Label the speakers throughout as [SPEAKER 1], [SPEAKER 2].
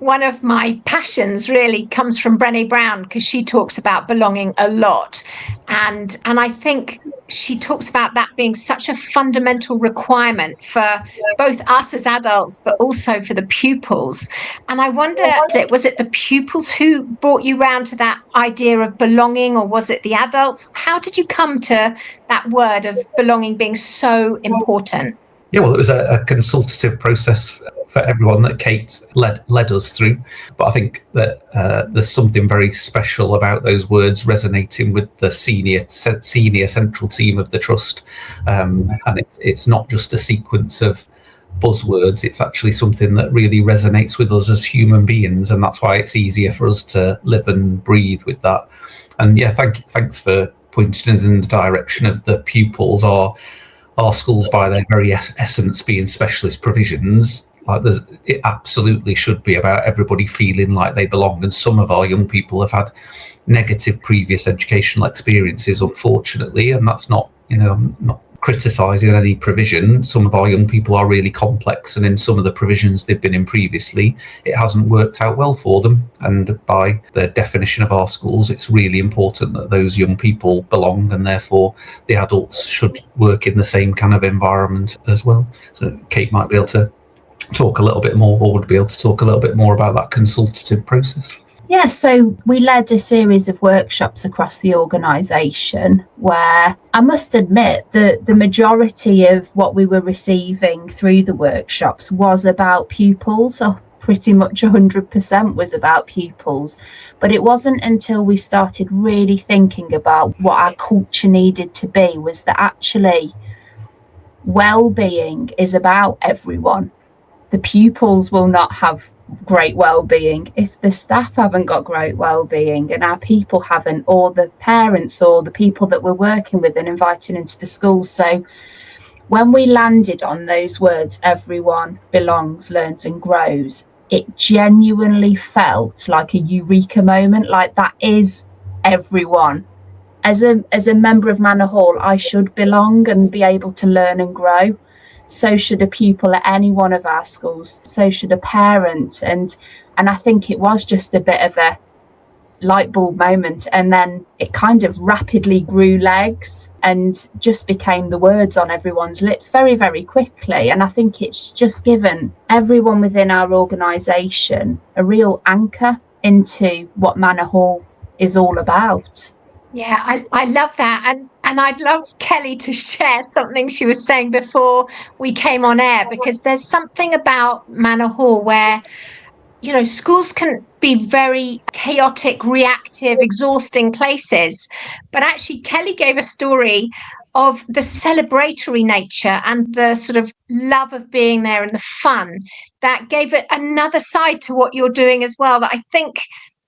[SPEAKER 1] one of my passions really comes from Brené Brown, because she talks about belonging a lot. And I think she talks about that being such a fundamental requirement for both us as adults, but also for the pupils. And I wonder, was it the pupils who brought you round to that idea of belonging, or was it the adults? How did you come to that word of belonging being so important?
[SPEAKER 2] Yeah, well, it was a consultative process for everyone that Kate led us through. But I think that there's something very special about those words resonating with the senior central team of the trust, and it's not just a sequence of buzzwords. It's actually something that really resonates with us as human beings, and that's why it's easier for us to live and breathe with that. And yeah, thanks for pointing us in the direction of the pupils. Our schools, by their very essence, being specialist provisions, it absolutely should be about everybody feeling like they belong. And some of our young people have had negative previous educational experiences, unfortunately, and that's not, I'm not criticising any provision. Some of our young people are really complex, and in some of the provisions they've been in previously, it hasn't worked out well for them. And by the definition of our schools, it's really important that those young people belong, and therefore the adults should work in the same kind of environment as well. So Kate might be able to talk a little bit more, or would be able to talk a little bit more about that consultative process.
[SPEAKER 3] Yeah, so we led a series of workshops across the organisation where I must admit that the majority of what we were receiving through the workshops was about pupils. So pretty much 100% was about pupils. But it wasn't until we started really thinking about what our culture needed to be, was that actually well-being is about everyone. The pupils will not have great well-being if the staff haven't got great well-being, and our people haven't, or the parents or the people that we're working with and inviting into the school. So when we landed on those words, everyone belongs, learns and grows, it genuinely felt like a eureka moment. Like, that is everyone. As a member of Manor Hall, I should belong and be able to learn and grow. So should a pupil at any one of our schools. So should a parent. And I think it was just a bit of a light bulb moment. And then it kind of rapidly grew legs and just became the words on everyone's lips very, very quickly. And I think it's just given everyone within our organisation a real anchor into what Manor Hall is all about.
[SPEAKER 1] Yeah, I love that. And I'd love Kelly to share something she was saying before we came on air, because there's something about Manor Hall where, schools can be very chaotic, reactive, exhausting places. But actually, Kelly gave a story of the celebratory nature and the sort of love of being there and the fun that gave it another side to what you're doing as well, that I think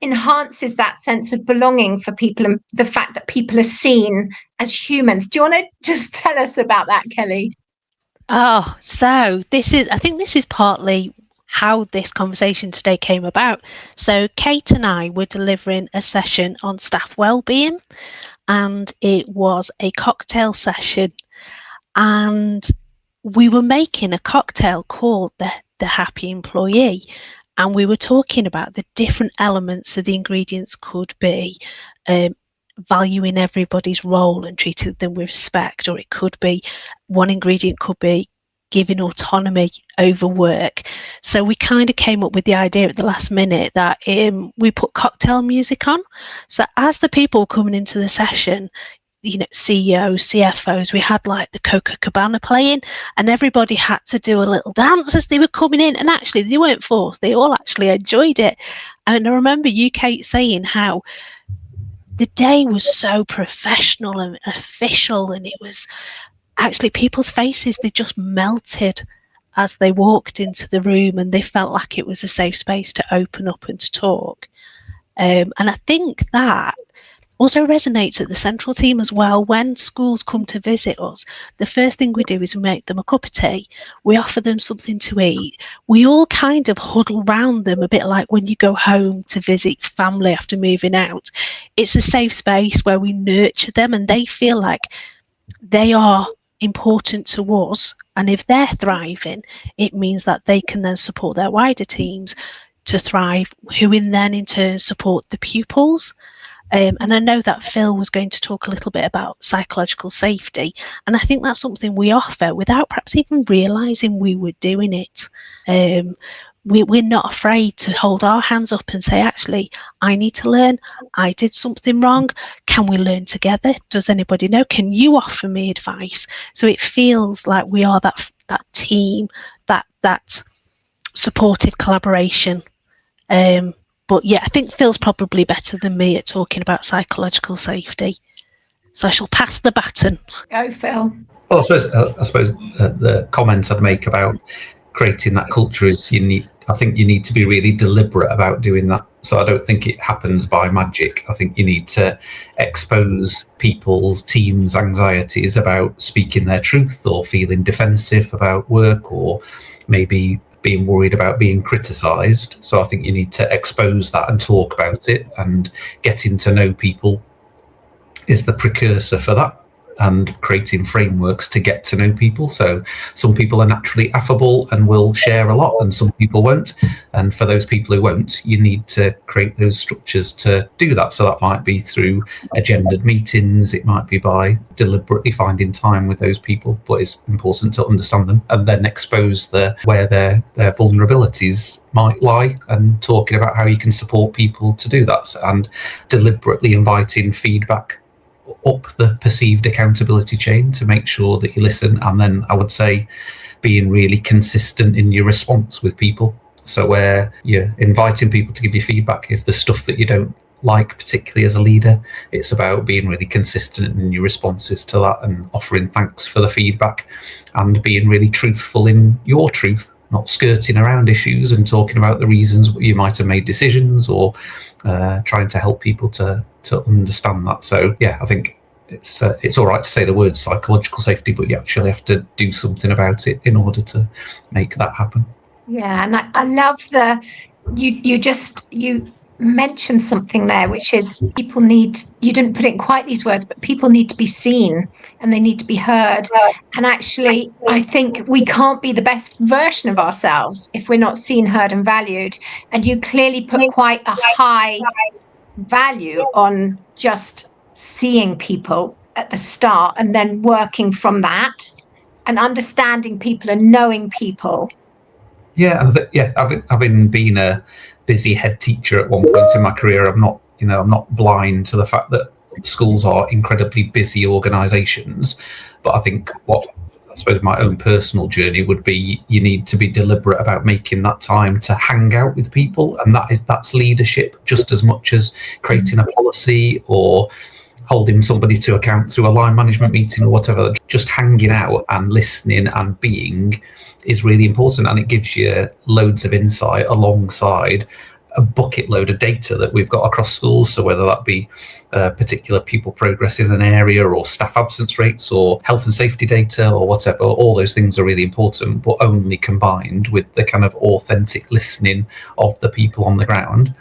[SPEAKER 1] enhances that sense of belonging for people, and the fact that people are seen as humans. Do you want to just tell us about that, Kelly?
[SPEAKER 4] Oh, so I think this is partly how this conversation today came about. So Kate and I were delivering a session on staff wellbeing, and it was a cocktail session, and we were making a cocktail called the Happy Employee. And we were talking about the different elements of the ingredients could be valuing everybody's role and treating them with respect, or it could be, one ingredient could be giving autonomy over work. So we kind of came up with the idea at the last minute that we put cocktail music on. So as the people were coming into the session, CEOs, CFOs, we had like the Coca-Cabana playing, and everybody had to do a little dance as they were coming in. And actually, they weren't forced. They all actually enjoyed it. And I remember you, Kate, saying how the day was so professional and official, and it was actually people's faces, they just melted as they walked into the room, and they felt like it was a safe space to open up and to talk. And I think that also resonates at the central team as well. When schools come to visit us, the first thing we do is we make them a cup of tea. We offer them something to eat. We all kind of huddle around them, a bit like when you go home to visit family after moving out. It's a safe space where we nurture them, and they feel like they are important to us. And if they're thriving, it means that they can then support their wider teams. to thrive, who in turn support the pupils. And I know that Phil was going to talk a little bit about psychological safety, and I think that's something we offer without perhaps even realising we were doing it. We're not afraid to hold our hands up and say, actually, I need to learn. I did something wrong. Can we learn together? Does anybody know? Can you offer me advice? So it feels like we are that team, that supportive collaboration. But yeah, I think Phil's probably better than me at talking about psychological safety. So I shall pass the baton.
[SPEAKER 1] Go, Phil.
[SPEAKER 2] Well, I suppose the comment I'd make about creating that culture is I think you need to be really deliberate about doing that. So I don't think it happens by magic. I think you need to expose people's teams' anxieties about speaking their truth or feeling defensive about work or maybe being worried about being criticised. So I think you need to expose that and talk about it, and getting to know people is the precursor for that, and creating frameworks to get to know people. So some people are naturally affable and will share a lot, and some people won't. And for those people who won't, you need to create those structures to do that. So that might be through agendaed meetings, it might be by deliberately finding time with those people, but it's important to understand them and then expose where their vulnerabilities might lie, and talking about how you can support people to do that, and deliberately inviting feedback up the perceived accountability chain to make sure that you listen. And then I would say being really consistent in your response with people. So where you're inviting people to give you feedback, if there's stuff that you don't like, particularly as a leader, it's about being really consistent in your responses to that and offering thanks for the feedback and being really truthful in your truth, not skirting around issues and talking about the reasons you might have made decisions, or trying to help people to understand that. So yeah, I think it's all right to say the word psychological safety, but you actually have to do something about it in order to make that happen.
[SPEAKER 1] Yeah, and I love you mentioned something there, which is people need, you didn't put it in quite these words, but people need to be seen and they need to be heard. And actually, I think we can't be the best version of ourselves if we're not seen, heard and valued. And you clearly put quite a high value on just seeing people at the start and then working from that and understanding people and knowing people.
[SPEAKER 2] Yeah, having been a busy head teacher at one point in my career, I'm not blind to the fact that schools are incredibly busy organisations. But I think what I suppose my own personal journey would be, you need to be deliberate about making that time to hang out with people, and that's leadership just as much as creating a policy or holding somebody to account through a line management meeting or whatever. Just hanging out and listening and being is really important, and it gives you loads of insight alongside a bucket load of data that we've got across schools. So whether that be particular pupil progress in an area, or staff absence rates, or health and safety data, or whatever, all those things are really important, but only combined with the kind of authentic listening of the people on the ground.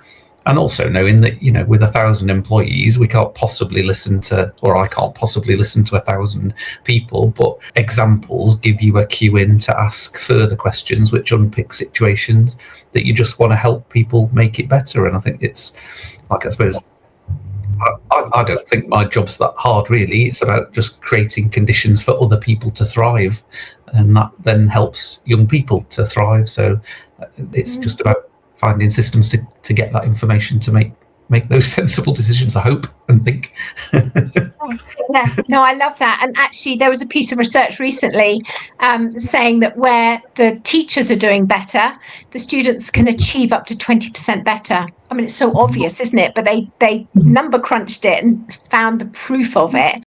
[SPEAKER 2] And also knowing that, with 1,000 employees, we can't possibly listen to, or I can't possibly listen to 1,000 people, but examples give you a cue in to ask further questions, which unpick situations that you just want to help people make it better. And I think it's like, I suppose, I don't think my job's that hard, really. It's about just creating conditions for other people to thrive, and that then helps young people to thrive. So it's just about finding systems to get that information to make those sensible decisions, I hope and think.
[SPEAKER 1] Yeah, no, I love that. And actually, there was a piece of research recently saying that where the teachers are doing better, the students can achieve up to 20% better. I mean, it's so obvious, isn't it? But they number crunched it and found the proof of it.